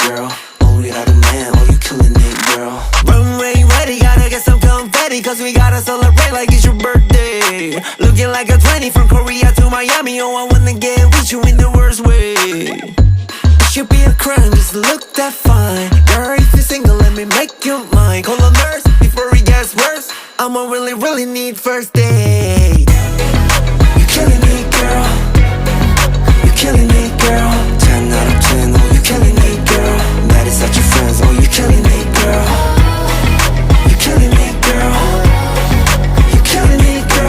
girl. Oh, without a man, oh, you killing it, girl. Runway ready, gotta get some confetti, cause we gotta celebrate like it's your birthday. Looking like a 20 from Korea to Miami. Oh, I wanna get with you in the worst way. It should be a crime just to look that fine. Girl, if you're single, let me make you mine. Call a nurse before it gets worse. I'ma really need first date. You killing me, girl.